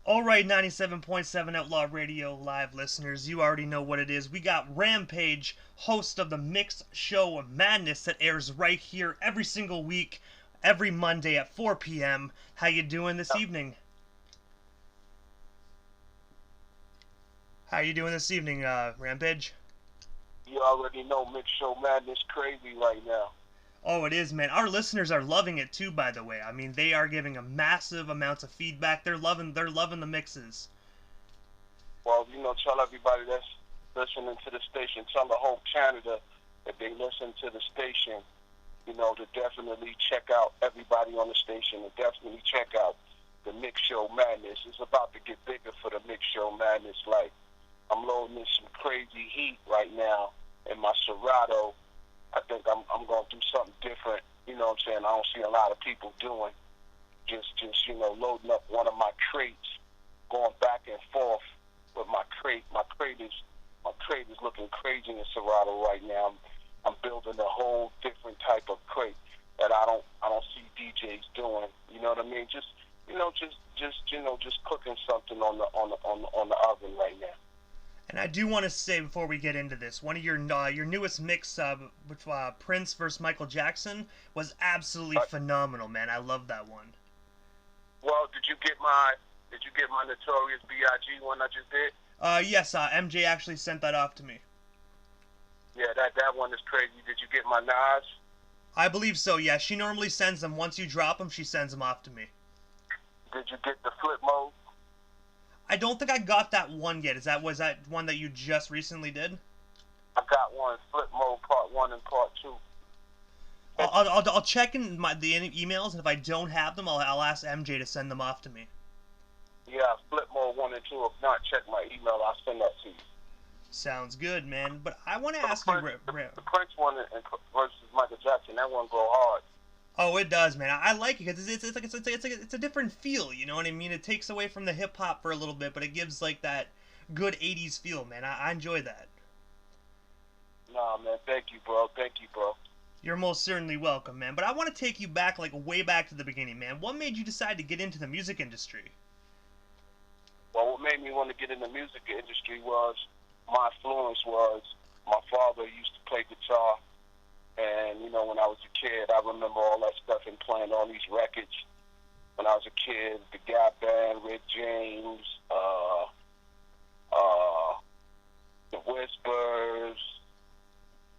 Alright, 97.7 Outlaw Radio Live listeners, you already know what it is. We got Rampage, host of the Mixed Show Madness that airs right here every single week, every Monday at 4 p.m. How you doing this evening? How you doing this evening, Rampage? You already know Mix Show Madness crazy right now. Oh, it is, man. Our listeners are loving it too, by the way. I mean, they are giving a massive amounts of feedback. They're loving the mixes. Well, tell everybody that's listening to the station, tell the whole Canada that they listen to the station, to definitely check out everybody on the station and definitely check out the Mix Show Madness. It's about to get bigger for the Mix Show Madness. Like, I'm loading in some crazy heat right now in my Serato. I think I'm going to do something different, you know what I'm saying, I don't see a lot of people doing. Just loading up one of my crates, going back and forth with my crate. My crate is looking crazy in Serato right now. I'm building a whole different type of crate that I don't see DJs doing. You know what I mean? Just cooking something on the oven right now. And I do want to say before we get into this, one of your newest mix, which Prince versus Michael Jackson, was absolutely phenomenal, man. I love that one. Well, did you get my Notorious B.I.G. one I just did? Yes, MJ actually sent that off to me. Yeah, that one is crazy. Did you get my Nas? I believe so, yeah. She normally sends them. Once you drop them, she sends them off to me. Did you get the Flipmode? I don't think I got that one yet. Was that one that you just recently did? I got one, Flipmode Part 1 and Part 2. I'll check in the emails, and if I don't have them, I'll ask MJ to send them off to me. Yeah, Flipmode 1 and 2. If not, check my email. I'll send that to you. Sounds good, man. But I want to ask you... The Prince one versus Michael Jackson, that one go hard. Oh, it does, man. I like it because it's a different feel. You know what I mean? It takes away from the hip hop for a little bit, but it gives like that good '80s feel, man. I enjoy that. Nah, man. Thank you, bro. You're most certainly welcome, man. But I want to take you back, like way back to the beginning, man. What made you decide to get into the music industry? Well, what made me want to get in the music industry was my influence was my father used to play guitar. And, when I was a kid, I remember all that stuff and playing all these records. When I was a kid, the Gap Band, Rick James, the Whispers,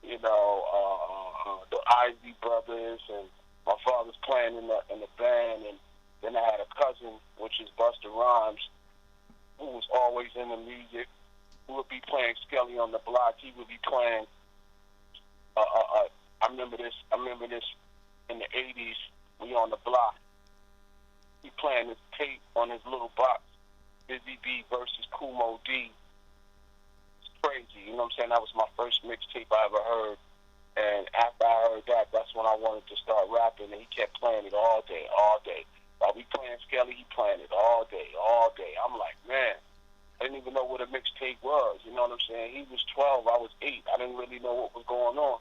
the Isley Brothers, and my father's playing in the band. And then I had a cousin, which is Busta Rhymes, who was always in the music, who would be playing Skelly on the Block. He would be playing I remember this in the 80s. We on the block. He playing this tape on his little box. Busy B versus Kumo D. It's crazy. You know what I'm saying? That was my first mixtape I ever heard. And after I heard that, that's when I wanted to start rapping. And he kept playing it all day, all day. While we playing Skelly, he playing it all day, all day. I'm like, man, I didn't even know what a mixtape was. You know what I'm saying? He was 12, I was 8. I didn't really know what was going on.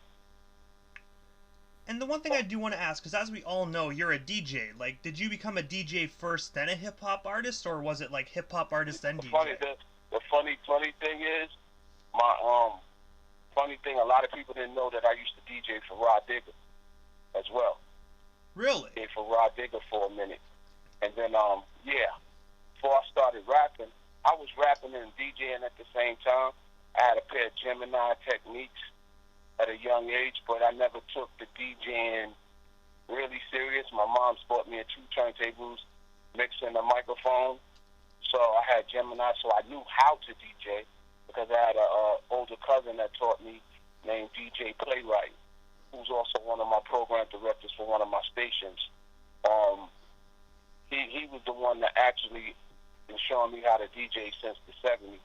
And the one thing I do want to ask, because as we all know, you're a DJ. Like, did you become a DJ first, then a hip-hop artist, or was it like hip-hop artist, then DJ? The funny thing is, a lot of people didn't know that I used to DJ for Rod Digger as well. Really? DJ for Rod Digger for a minute. And then, before I started rapping, I was rapping and DJing at the same time. I had a pair of Gemini techniques at a young age, but I never took the DJing really serious. My mom's bought me 2 turntables, mixing a microphone. So I had Gemini, so I knew how to DJ because I had an older cousin that taught me named DJ Playwright, who's also one of my program directors for one of my stations. He was the one that actually been showing me how to DJ since the 70s.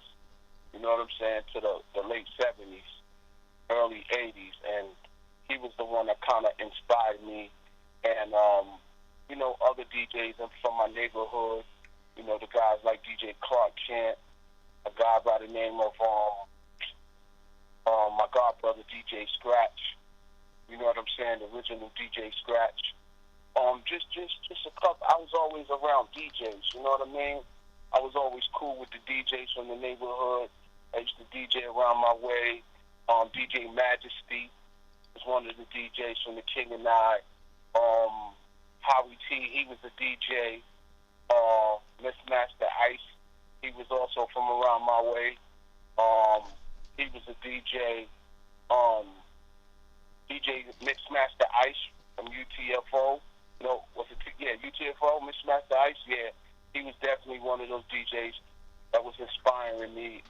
You know what I'm saying? To the late 70s. Early 80s, and he was the one that kind of inspired me, and other DJs from my neighborhood, the guys like DJ Clark Kent, a guy by the name of my godbrother DJ Scratch, you know what I'm saying, the original DJ Scratch, just a couple. I was always around DJs, you know what I mean, I was always cool with the DJs from the neighborhood. I used to DJ around my way. DJ Majesty was one of the DJs from the King and I. Howie T, he was a DJ. Miss Master Ice, he was also from around my way. He was a DJ. DJ Mixmaster Ice from UTFO. No, was it? Yeah, UTFO, Mixmaster Ice. Yeah, he was definitely one of those DJs that was inspiring me.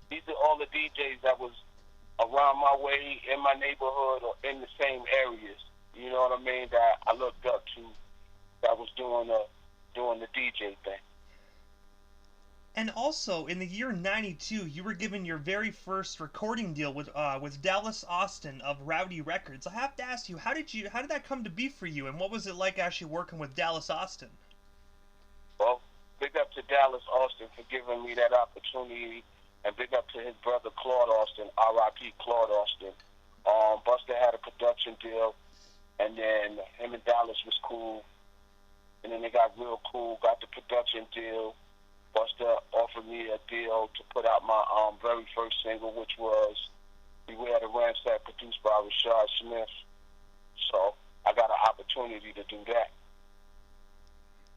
These are all the DJs that was around my way, in my neighborhood, or in the same areas. You know what I mean? That I looked up to, that was doing the DJ thing. And also, in the year '92, you were given your very first recording deal with Dallas Austin of Rowdy Records. I have to ask you, how did that come to be for you, and what was it like actually working with Dallas Austin? Well, big up to Dallas Austin for giving me that opportunity, and big up to his brother Claude Austin, R.I.P. Claude Austin. Buster had a production deal, and then him and Dallas was cool, and then they got real cool, got the production deal. Buster offered me a deal to put out my very first single, which was Beware the Ransack, produced by Rashad Smith. So I got an opportunity to do that.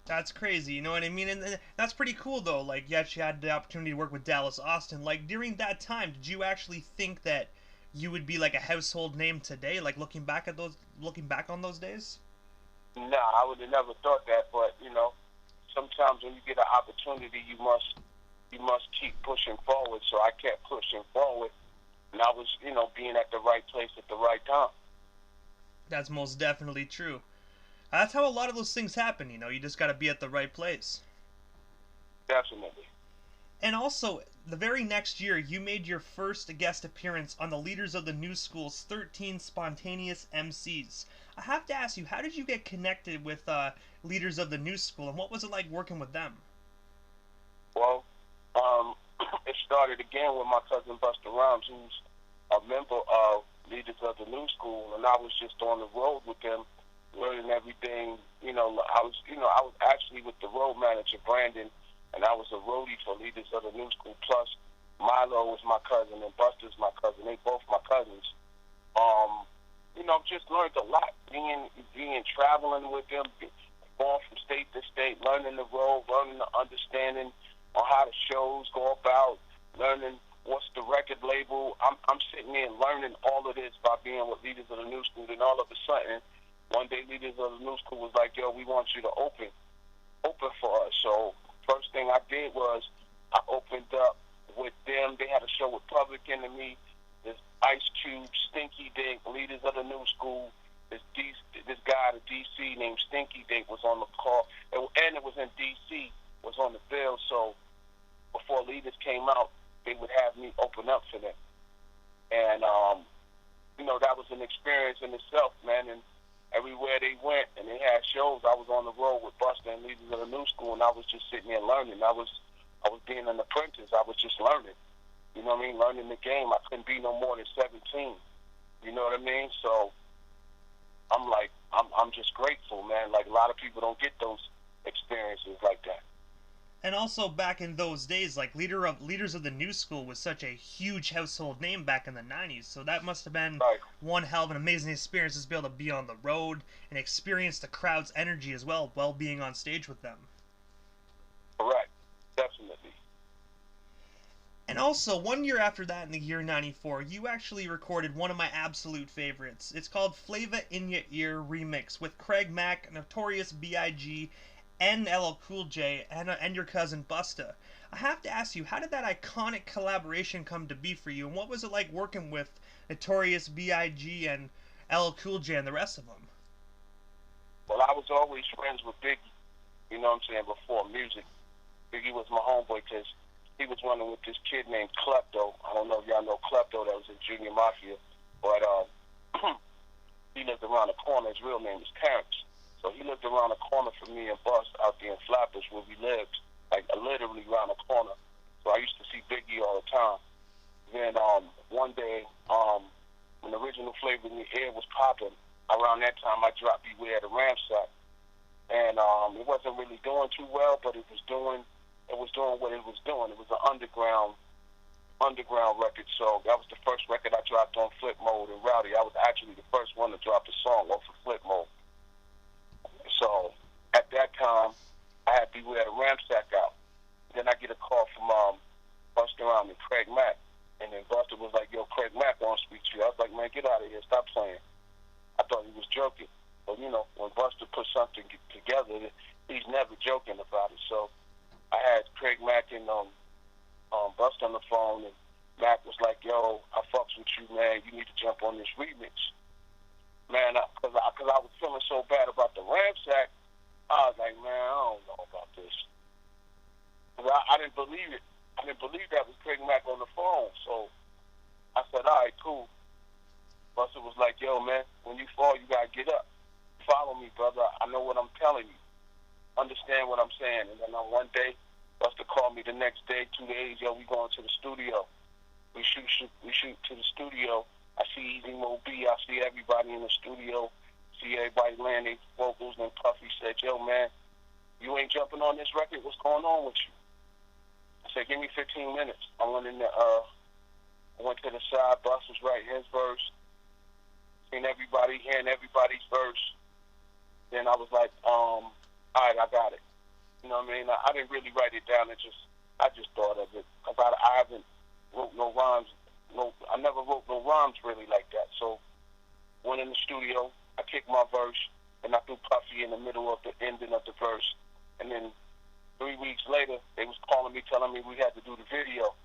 That's crazy, you know what I mean? And that's pretty cool, though. Like, you actually had the opportunity to work with Dallas Austin. Like, during that time, did you actually think that you would be like a household name today? Like, looking back on those days? Nah, I would have never thought that, but you know, sometimes when you get an opportunity, you must keep pushing forward. So I kept pushing forward, and I was, you know, being at the right place at the right time. That's most definitely true. That's how a lot of those things happen, you know. You just got to be at the right place. Definitely. And also, the very next year, you made your first guest appearance on the Leaders of the New School's 13 Spontaneous MCs. I have to ask you, how did you get connected with Leaders of the New School, and what was it like working with them? Well, it started again with my cousin Buster Rhymes, who's a member of Leaders of the New School, and I was just on the road with them, learning everything. I was actually with the road manager, Brandon, and I was a roadie for Leaders of the New School. Plus, Milo was my cousin, and Buster's my cousin. They both my cousins. Just learned a lot, being traveling with them, going from state to state, learning the road, learning the understanding on how the shows go about, learning what's the record label. I'm sitting there learning all of this by being with Leaders of the New School, and all of a sudden, one day Leaders of the New School was like, yo, we want you to open for us. So first thing I did was I opened up with them. They had a show with Public Enemy, this Ice Cube, Stinky Dick, Leaders of the New School. This guy out of D.C. named Stinky Dick was on the call, and it was in D.C., was on the bill. So before Leaders came out, they would have me open up for them. And, that was an experience in itself, man. And everywhere they went and they had shows, I was on the road with Buster and Leaders of the New School, and I was just sitting there learning. I was being an apprentice. I was just learning. You know what I mean? Learning the game. I couldn't be no more than 17. You know what I mean? So I'm just grateful, man. Like, a lot of people don't get those experiences like that. And also, back in those days, like, Leaders of the New School was such a huge household name back in the 90s, so that must have been one hell of an amazing experience, to be able to be on the road and experience the crowd's energy as well while being on stage with them. Correct. Definitely. And also, 1 year after that, in the year '94, you actually recorded one of my absolute favorites. It's called Flava In Ya Ear Remix with Craig Mack, Notorious B.I.G., and LL Cool J, and your cousin Busta. I have to ask you, how did that iconic collaboration come to be for you, and what was it like working with Notorious B.I.G. and LL Cool J and the rest of them? Well, I was always friends with Biggie, you know what I'm saying, before music. Biggie was my homeboy because he was running with this kid named Klepto. I don't know if y'all know Klepto, that was in Junior Mafia, but he lived around the corner. His real name is Terrence. So he lived around the corner from me and Bust out there in Flatbush where we lived, like literally around the corner. So I used to see Biggie all the time. Then one day, when the original Flavor in the Air was popping, around that time I dropped Beware the Ramsack. And it wasn't really doing too well, but it was doing it was doing what it was doing. It was an underground record. So that was the first record I dropped on Flipmode and Rowdy. I was actually the first one to drop the song off of Flipmode. So at that time, I had Beware the Ramsack out. Then I get a call from Busta Rhymes and Craig Mack. And then Busta was like, yo, Craig Mack wants to speak to you. I was like, man, get out of here. Stop playing. I thought he was joking. But, you know, when Busta puts something together, he's never joking about it. So I had Craig Mack and Busta on the phone, and Mack was like, yo, I fucks with you, man. You need to jump on this remix. Man, because I was feeling so bad about the Ramsack, I was like, man, I don't know about this. I didn't believe it. I didn't believe that was Craig Mack on the phone. So I said, all right, cool. Busta was like, yo, man, when you fall, you got to get up. Follow me, brother. I know what I'm telling you. Understand what I'm saying. And then on one day, Busta called me the next day, 2 days, yo, we going to the studio. We shoot to the studio. I see Easy Mo B. I see everybody in the studio. See everybody laying their vocals. And Puffy said, yo, man, you ain't jumping on this record. What's going on with you? I said, give me 15 minutes. I went in there, I went to the side. Bus was right, his verse. Seen everybody, hearing everybody's verse. Then I was like, all right, I got it. You know what I mean? I didn't really write it down. I just thought of it. Because I haven't wrote no rhymes. I never wrote no rhymes really like that. So went in the studio. I kicked my verse. And I threw Puffy in the middle of the ending of the verse. And then 3 weeks later, they was calling me, telling me we had to do the video.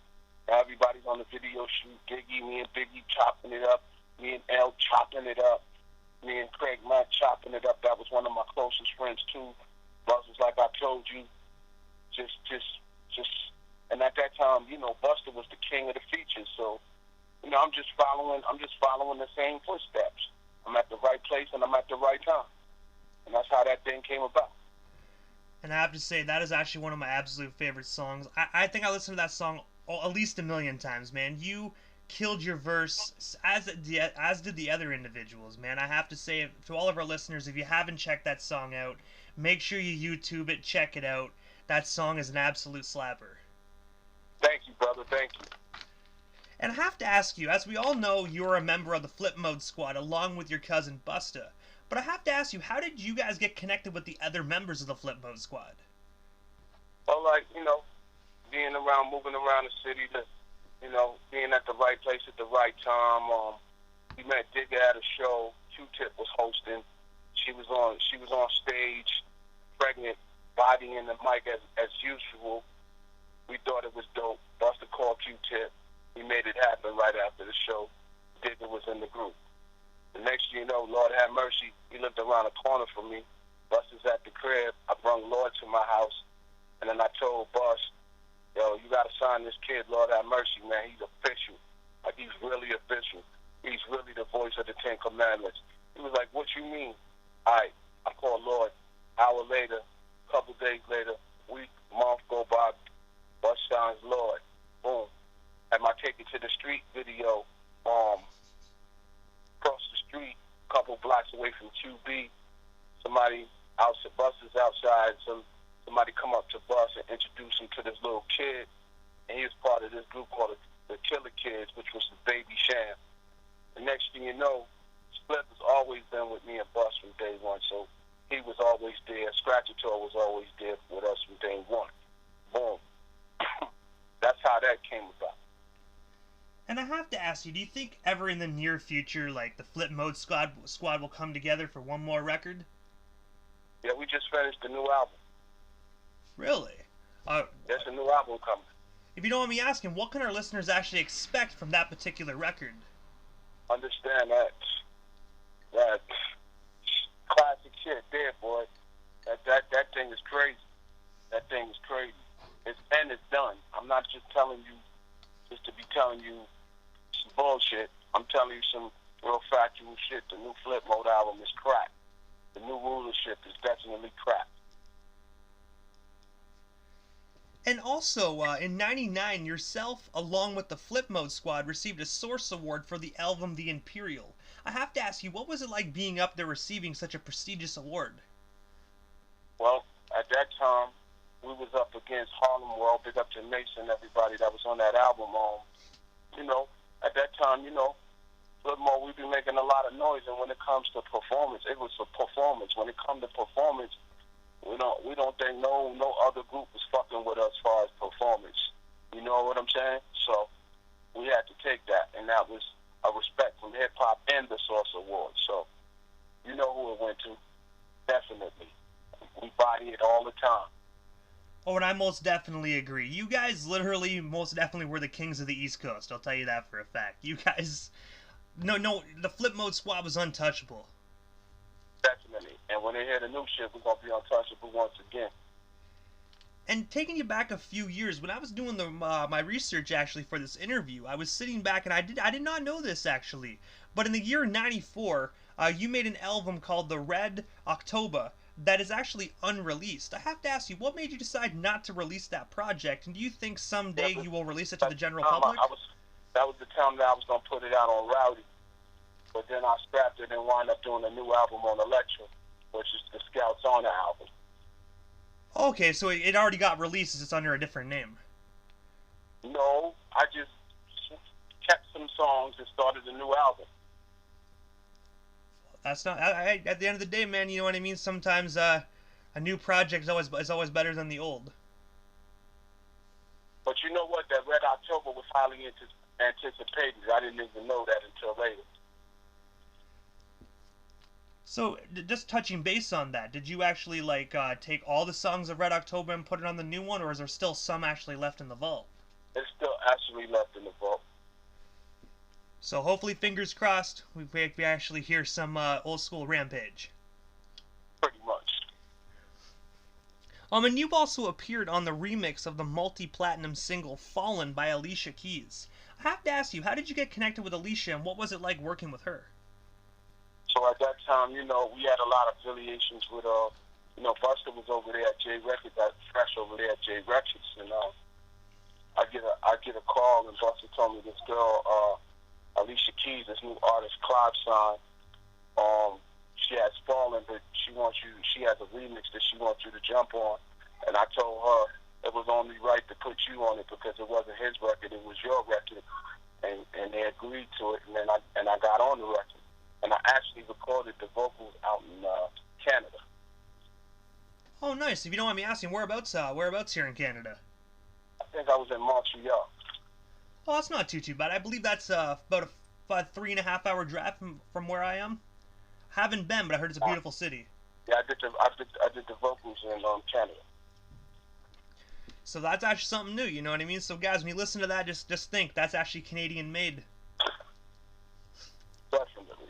Now everybody's on the video shoot. Diggy, me and Biggie chopping it up. Me and L chopping it up. Me and Craig Mack chopping it up. That was one of my closest friends too. Buzz was like I told you. Just. And at that time, you know, Busta was the king of the features. So, you know, I'm just following the same footsteps. I'm at the right place and I'm at the right time. And that's how that thing came about. And I have to say, that is actually one of my absolute favorite songs. I think I listened to that song at least 1 million times, man. You killed your verse, as did the other individuals, man. I have to say, to all of our listeners, if you haven't checked that song out, make sure you YouTube it, check it out. That song is an absolute slapper. Thank you, brother. Thank you. And I have to ask you, as we all know, you're a member of the Flipmode squad, along with your cousin Busta. But I have to ask you, how did you guys get connected with the other members of the Flipmode squad? Well, like, you know, moving around the city, you know, being at the right place at the right time. We met Digga at a show. Q-Tip was hosting. She was on stage, pregnant, bodying the mic as usual. We thought it was dope. Busta called Q-Tip. We made it happen right after the show. Digga was in the group. The next thing you know, Lord have mercy, he lived around the corner from me. Busta's at the crib. I brought Lord to my house. And then I told Bus, yo, you got to sign this kid, Lord have mercy, man. He's official. Like, he's really official. He's really the voice of the Ten Commandments. He was like, what you mean? All right, I called Lord. Hour later, couple days later, week, month go by, Bus signs Lord. Boom. Had my Take It to the Street video, across the street, a couple blocks away from QB. Somebody outside, Bus is outside, somebody come up to Bus and introduce him to this little kid, and he was part of this group called the Killer Kids, which was the Baby Sham. The next thing you know, Split has always been with me and Bus from day one, so he was always there. Scratchator was always there with us from day one. Boom. That's how that came about. And I have to ask you, do you think ever in the near future, like, the Flipmode squad will come together for one more record? Yeah, we just finished the new album. Really? There's a new album coming. If you don't want me asking, what can our listeners actually expect from that particular record? Understand that classic shit there, boy. That thing is crazy. That thing is crazy. It's done. I'm not just telling you just to be telling you some bullshit. I'm telling you some real factual shit. The new Flipmode album is crap. The new rulership is definitely crap. And also, in '99, yourself, along with the Flipmode squad, received a Source Award for the album The Imperial. I have to ask you, what was it like being up there receiving such a prestigious award? Well, at that time, we was up against Harlem World. Big up to Mason, everybody that was on that album. You know, at that time, you know, Flipmode, we've been making a lot of noise, and when it comes to performance, it was a performance. When it comes to performance, we don't think no other group was fucking with us as far as performance. You know what I'm saying? So we had to take that, and that was a respect from hip hop and the Source Awards. So you know who it went to? Definitely, we body it all the time. Oh, and I most definitely agree. You guys literally most definitely were the kings of the East Coast. I'll tell you that for a fact. You guys, no, the Flipmode squad was untouchable. Definitely. And when they hear the new shit, we're going to be untouchable once again. And taking you back a few years, when I was doing my research actually for this interview, I was sitting back and I did not know this actually, but in the year '94, you made an album called The Red October that is actually unreleased. I have to ask you, what made you decide not to release that project, and do you think someday you will release it to the general public? That was the time that I was going to put it out on Rowdy, but then I scrapped it and wound up doing a new album on Electra, which is the Scouts on the album. Okay, so it already got released, it's under a different name. No, I just kept some songs and started a new album. That's not. At the end of the day, man, you know what I mean. Sometimes a new project is always better than the old. But you know what? That Red October was highly anticipated. I didn't even know that until later. So, just touching base on that, did you actually take all the songs of Red October and put it on the new one, or is there still some actually left in the vault? It's still actually left in the vault. So hopefully, fingers crossed, we actually hear some old school Rampage. Pretty much. And you've also appeared on the remix of the multi-platinum single "Fallen" by Alicia Keys. I have to ask you, how did you get connected with Alicia, and what was it like working with her? So at that time, you know, we had a lot of affiliations with, you know, Buster was over there at J Records, Fresh over there at J Records, and I get a call, and Buster told me this girl, Alicia Keys, this new artist, Clive signed. She has Fallen, but she has a remix that she wants you to jump on. And I told her it was only right to put you on it because it wasn't his record, it was your record. And they agreed to it, and I got on the record. And I actually recorded the vocals out in Canada. Oh, nice. If you don't mind me asking, whereabouts here in Canada? I think I was in Montreal. Oh, that's not too bad. I believe that's about a 3.5 hour drive from where I am. Haven't been, but I heard it's a beautiful city. Yeah, I did the vocals in Canada. So that's actually something new, you know what I mean? So guys, when you listen to that, just think that's actually Canadian made. Definitely.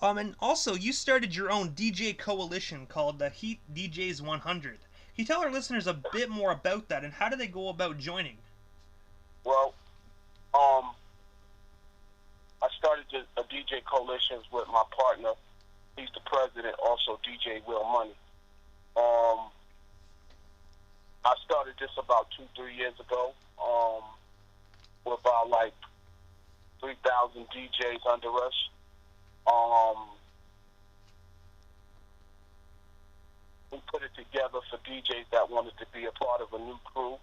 And also, you started your own DJ coalition called the Heat DJs 100. Can you tell our listeners a bit more about that, and how do they go about joining? Well, I started a DJ coalition with my partner. He's the president, also DJ Will Money. I started this about 2-3 years ago. We're about like 3,000 DJs under us. We put it together for DJs that wanted to be a part of a new crew.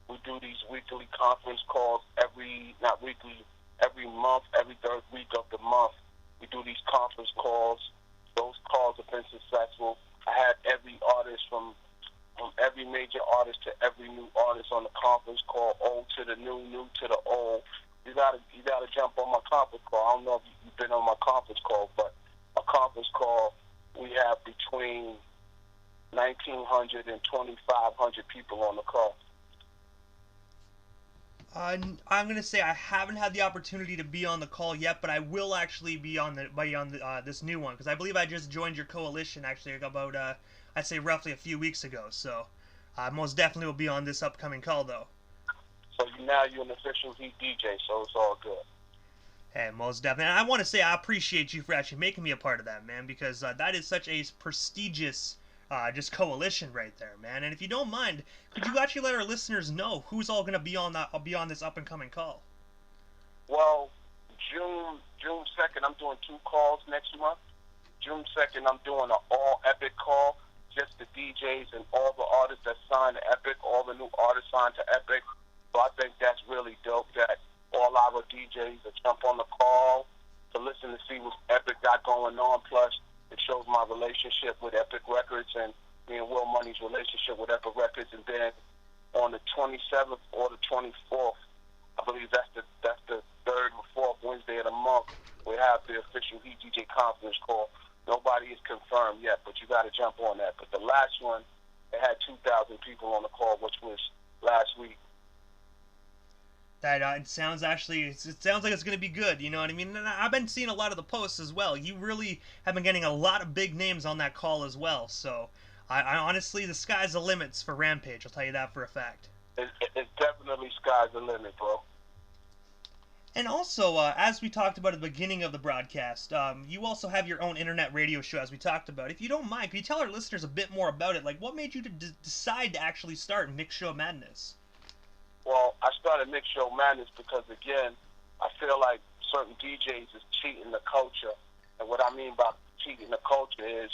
We do these weekly conference calls every month, every third week of the month. We do these conference calls. Those calls have been successful. I had every artist from every major artist to every new artist on the conference call, old to the new to the old. You gotta jump on my conference call. I don't know if you've been on my conference call, but a conference call, we have between 1,900 and 2,500 people on the call. I'm gonna say I haven't had the opportunity to be on the call yet, but I will actually be on this new one because I believe I just joined your coalition actually about I'd say roughly a few weeks ago. So I most definitely will be on this upcoming call though. So now you're an official Heat DJ, so it's all good. Hey, most definitely. And I want to say I appreciate you for actually making me a part of that, man, because that is such a prestigious just coalition right there, man. And if you don't mind, could you actually let our listeners know who's all going to be on this up and coming call? Well, June 2nd, I'm doing 2 calls next month. June 2nd, I'm doing an all epic call, just the DJs and all the artists that signed to Epic, all the new artists signed to Epic. So I think that's really dope that all our DJs that jump on the call to listen to see what Epic got going on. Plus, it shows my relationship with Epic Records and me and Will Money's relationship with Epic Records. And then on the 27th or the 24th, I believe that's the third or fourth Wednesday of the month, we have the official Heat DJ conference call. Nobody is confirmed yet, but you got to jump on that. But the last one, it had 2,000 people on the call, which was last week. That it sounds like it's going to be good, you know what I mean? And I've been seeing a lot of the posts as well. You really have been getting a lot of big names on that call as well. So, I honestly, the sky's the limits for Rampage. I'll tell you that for a fact. It's definitely sky's the limit, bro. And also, as we talked about at the beginning of the broadcast, you also have your own internet radio show, as we talked about. If you don't mind, can you tell our listeners a bit more about it? Like, what made you decide to actually start Mix Show Madness? Well, I started Mix Show Madness because, again, I feel like certain DJs is cheating the culture. And what I mean by cheating the culture is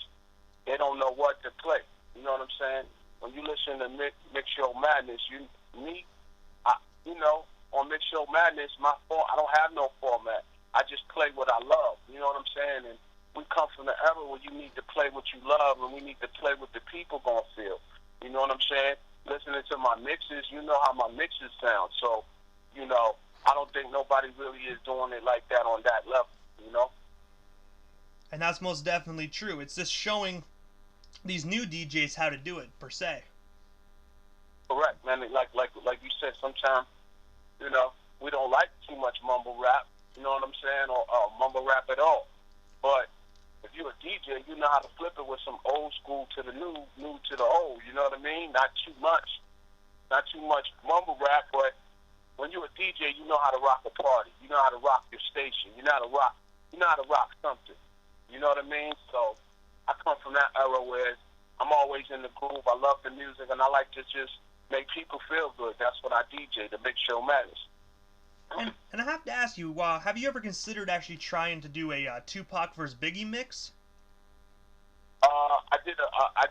they don't know what to play. You know what I'm saying? When you listen to Mix Show Madness, on Mix Show Madness, I don't have no format. I just play what I love. You know what I'm saying? And we come from the era where you need to play what you love, and we need to play what the people gonna feel. You know what I'm saying? Listening to my mixes, you know how my mixes sound. So, I don't think nobody really is doing it like that on that level. And that's most definitely true. It's just showing these new DJs how to do it, per se. Correct, man. Like you said, sometimes, we don't like too much mumble rap, you know what I'm saying, or mumble rap at all. But if you're a DJ, you know how to flip it with some old school to the new to the old, you know what I mean? Not too much mumble rap, but when you're a DJ, you know how to rock a party. You know how to rock your station. You know how to rock something. You know what I mean? So I come from that era where I'm always in the groove. I love the music, and I like to just make people feel good. That's what I DJ, the Mix Show Madness. And I have to ask you, have you ever considered actually trying to do a Tupac versus Biggie mix? I did I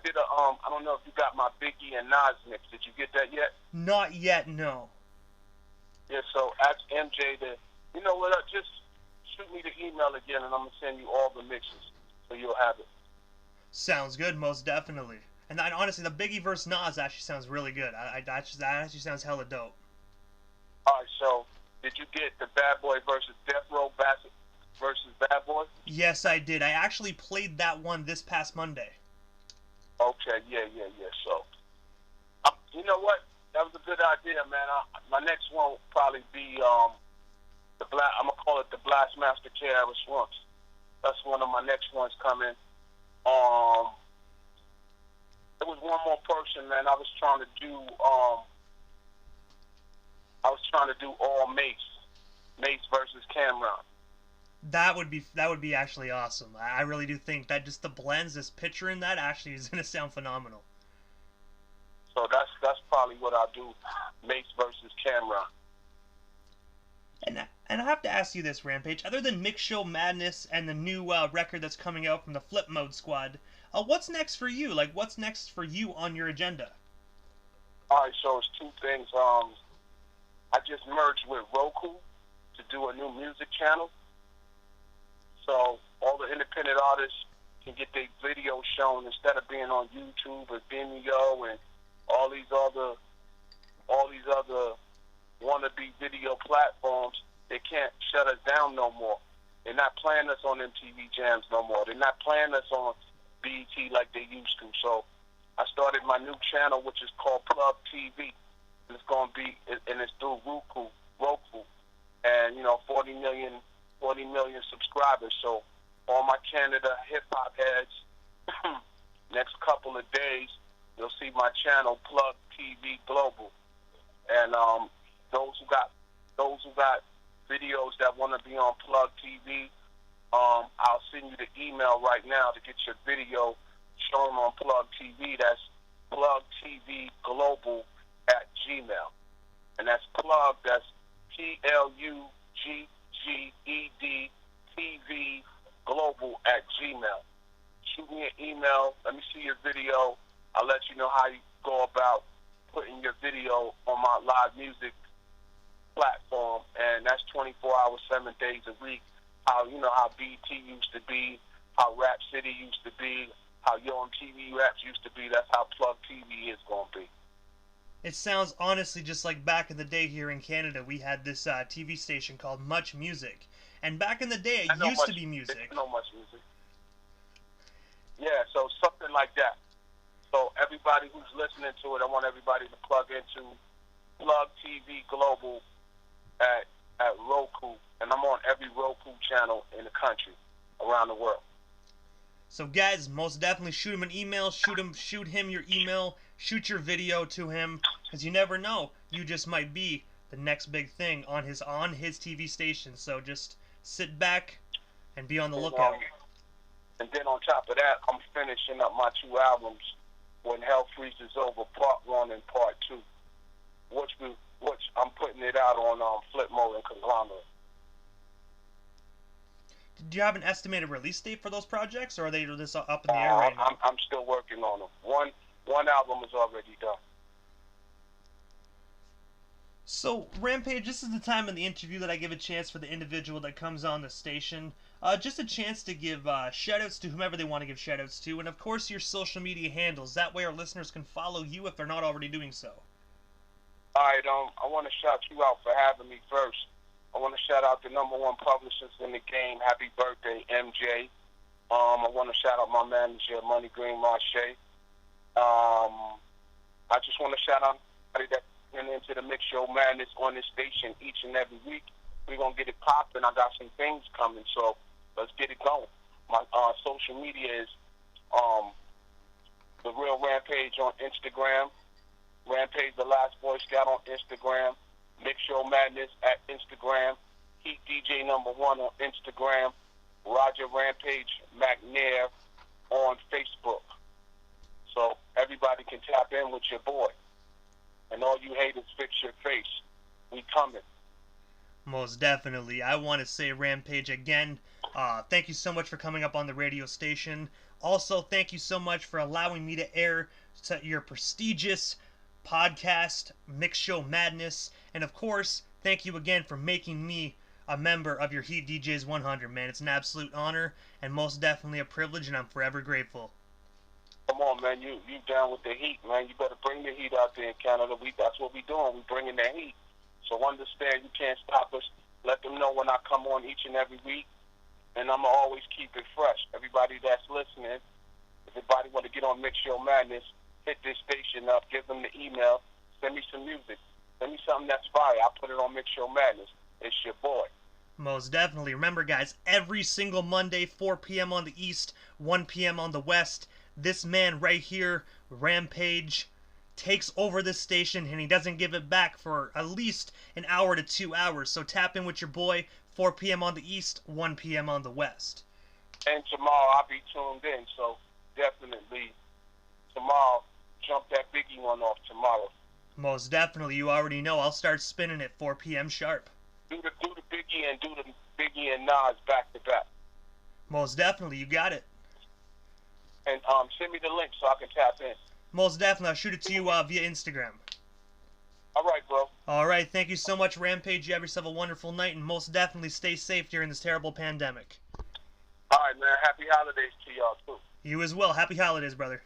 don't know if you got my Biggie and Nas mix. Did you get that yet? Not yet, no. Yeah, so ask MJ to, you know what, just shoot me the email again, and I'm going to send you all the mixes, so you'll have it. Sounds good, most definitely. And honestly, the Biggie versus Nas actually sounds really good. That actually sounds hella dope. All right, so did you get the Bad Boy versus Death Row versus Bad Boy? Yes, I did. I actually played that one this past Monday. Okay, yeah. So, you know what? That was a good idea, man. My next one will probably be I'm gonna call it the Blastmaster KRS Swamps. That's one of my next ones coming. There was one more person, man. I was trying to do all Mace versus Cameron. That would be actually awesome. I really do think that just the blends, this picture in that actually is gonna sound phenomenal. So that's probably what I'll do, Mace versus Cameron. And I have to ask you this, Rampage. Other than Mix Show Madness and the new record that's coming out from the Flipmode squad, what's next for you? Like, what's next for you on your agenda? All right, so it's two things. I just merged with Roku to do a new music channel. So all the independent artists can get their videos shown instead of being on YouTube or Vimeo and all these other wannabe video platforms. They can't shut us down no more. They're not playing us on MTV Jams no more. They're not playing us on BET like they used to. So I started my new channel, which is called Plug TV. And it's going to be, and it's through Roku, and 40 million subscribers. So all my Canada hip hop heads, next couple of days, you'll see my channel Plug TV Global. And those who got videos that want to be on Plug TV, I'll send you the email right now to get your video shown on Plug TV. That's plugtvglobal@gmail. And that's plug, that's PLUGGED TV global@gmail. Shoot me an email. Let me see your video. I'll let you know how you go about putting your video on my live music platform, and that's 24 hours, 7 days a week. How BT used to be, how Rap City used to be, how Yo MTV Raps used to be. That's how Plug TV is going to be. It sounds honestly just like back in the day here in Canada. We had this TV station called Much Music, and back in the day it used to be music. I know Much Music. Yeah, so something like that. So everybody who's listening to it, I want everybody to plug into Plug TV Global at Roku, and I'm on every Roku channel in the country, around the world. So guys, most definitely shoot him an email, shoot him your email, shoot your video to him, because you never know, you just might be the next big thing on his TV station. So just sit back and be on the lookout. And then on top of that, I'm finishing up my 2 albums, When Hell Freezes Over, Part 1 and Part 2, which I'm putting it out on Flipmode and Conglomerate. Do you have an estimated release date for those projects, or are they just up in the air right now? I'm still working on them. One album is already done. So, Rampage, this is the time in the interview that I give a chance for the individual that comes on the station. Just a chance to give shout-outs to whomever they want to give shout-outs to, and of course your social media handles. That way our listeners can follow you if they're not already doing so. Alright, I want to shout you out for having me first. I want to shout out the #1 publicist in the game. Happy birthday, MJ. I want to shout out my manager, Money Green Marche. I just want to shout out everybody that's into the Mix Show Madness on this station each and every week. We're going to get it popping. I got some things coming, so let's get it going. My social media is The Real Rampage on Instagram, Rampage the Last Boy Scout on Instagram, Mix Show Madness at Instagram, Heat DJ #1 on Instagram, Roger Rampage McNair on Facebook. So everybody can tap in with your boy. And all you haters, fix your face. We coming. Most definitely. I want to say, Rampage, again, thank you so much for coming up on the radio station. Also, thank you so much for allowing me to air your prestigious podcast, Mix Show Madness. And of course, thank you again for making me a member of your Heat DJs 100, man. It's an absolute honor and most definitely a privilege, and I'm forever grateful. Come on, man. You down with the heat, man. You better bring the heat out there in Canada. That's what we doing. We bringing the heat. So understand, you can't stop us. Let them know when I come on each and every week, and I'm going to always keep it fresh. Everybody that's listening, if anybody want to get on Mix Show Madness, hit this station up, give them the email, send me some music. Send me something that's fire. I'll put it on Mix Show Madness. It's your boy. Most definitely. Remember, guys, every single Monday, 4 p.m. on the East, 1 p.m. on the West, this man right here, Rampage, takes over this station, and he doesn't give it back for at least an hour to 2 hours. So tap in with your boy, 4 p.m. on the East, 1 p.m. on the West. And tomorrow I'll be tuned in, so definitely tomorrow, jump that Biggie one off tomorrow. Most definitely. You already know. I'll start spinning at 4 p.m. sharp. Do the Biggie and do the Biggie and Nas back to back. Most definitely. You got it. And send me the link so I can tap in. Most definitely. I'll shoot it to you via Instagram. All right, bro. All right. Thank you so much, Rampage. You have yourself a wonderful night, and most definitely stay safe during this terrible pandemic. All right, man. Happy holidays to y'all, too. You as well. Happy holidays, brother.